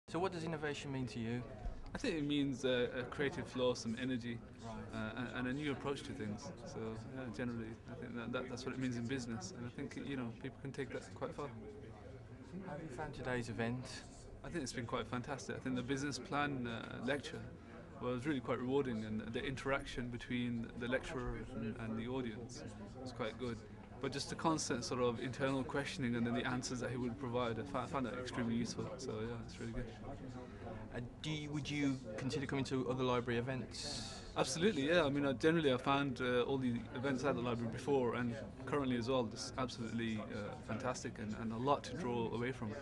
So what does innovation mean to you? I think it means a creative flow, some energy, and a new approach to things. So generally, I think that's what it means in business, and I think people can take that quite far. How have you found today's event? I think it's been quite fantastic. I think the business plan lecture was really quite rewarding, and the interaction between the lecturer and the audience was quite good. But just the constant sort of internal questioning and then the answers that he would provide, I found that extremely useful. So yeah, it's really good. Would you consider coming to other library events? Absolutely, yeah. I mean, generally I found all the events at the library before and currently as well just absolutely fantastic and a lot to draw away from.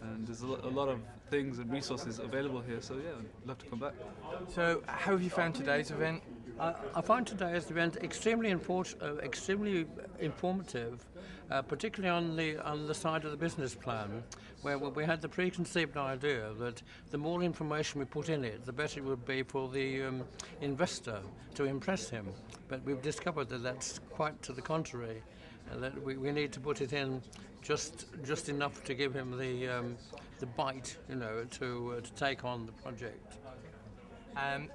And there's a lot of things and resources available here, so yeah, I'd love to come back. So how have you found today's event? I find today's event extremely informative, particularly on the side of the business plan, where we had the preconceived idea that the more information we put in it, the better it would be for the investor to impress him. But we've discovered that that's quite to the contrary, that we need to put it in just enough to give him the bite, to take on the project.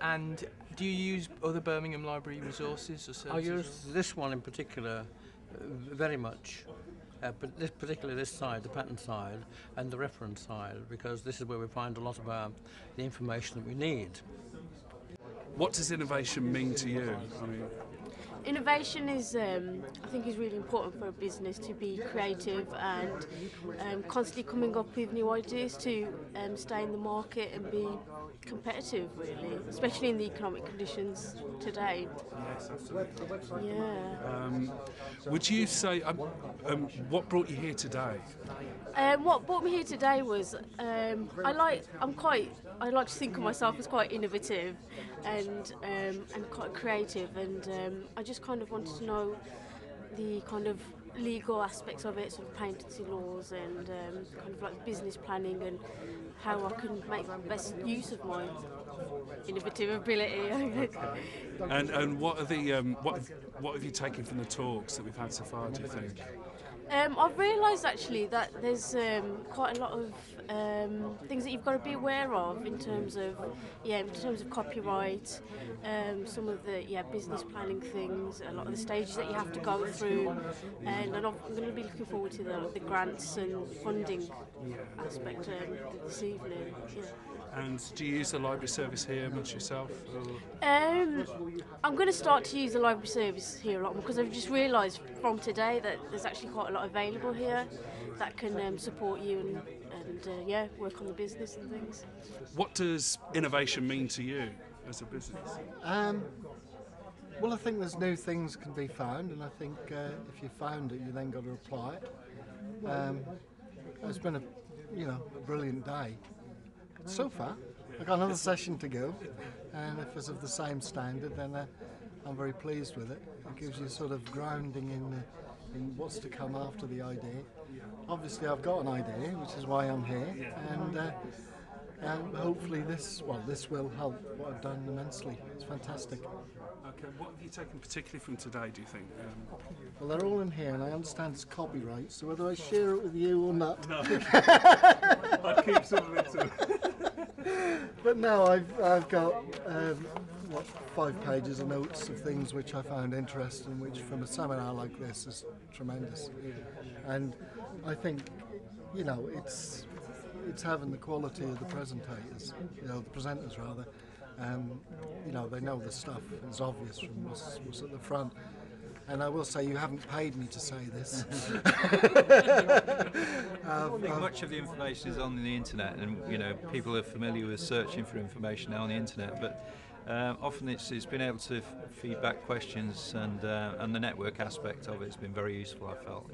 And do you use other Birmingham Library resources or services? I use this one in particular very much, but particularly this side, the pattern side, and the reference side, because this is where we find a lot of the information that we need. What does innovation mean to you? Innovation is, I think, is really important for a business to be creative and constantly coming up with new ideas to stay in the market and be competitive, really, especially in the economic conditions today. Yes, absolutely. Yeah. Would you say what brought you here today? What brought me here today was I like to think of myself as quite innovative and quite creative, and I just kind of wanted to know the kind of legal aspects of it, sort of patency laws and kind of like business planning and how I can make the best use of my innovative ability. And what are the what have you taken from the talks that we've had so far, do you think? I've realised actually that there's quite a lot of things that you've got to be aware of in terms of copyright, some of the business planning things, a lot of the stages that you have to go through, and I'm going to be looking forward to the grants and funding aspect this evening. Yeah. And do you use the library service here much yourself? I'm going to start to use the library service here a lot more because I've just realised from today that there's actually quite a lot available here that can support you and work on the business and things. What does innovation mean to you as a business? Well, I think there's new things can be found, and I think if you found it, you then got to apply it. It's been a brilliant day. So far, I've got another session to go, and if it's of the same standard, then I'm very pleased with it. It gives you sort of grounding in what's to come after the idea. Obviously, I've got an idea, which is why I'm here, and hopefully this will help what I've done immensely. It's fantastic. Okay, what have you taken particularly from today, do you think? Well, they're all in here, and I understand it's copyright, so whether I share it with you or not. No. I'd keep some of it too. But no, I've got 5 pages of notes of things which I found interesting, which from a seminar like this is tremendous. And I think, it's having the quality of the presentators, the presenters rather. They know the stuff. It's obvious from what's at the front. And I will say, you haven't paid me to say this. I think much of the information is on the internet, and people are familiar with searching for information now on the internet. But often it's been able to feed back questions, and the network aspect of it has been very useful, I felt.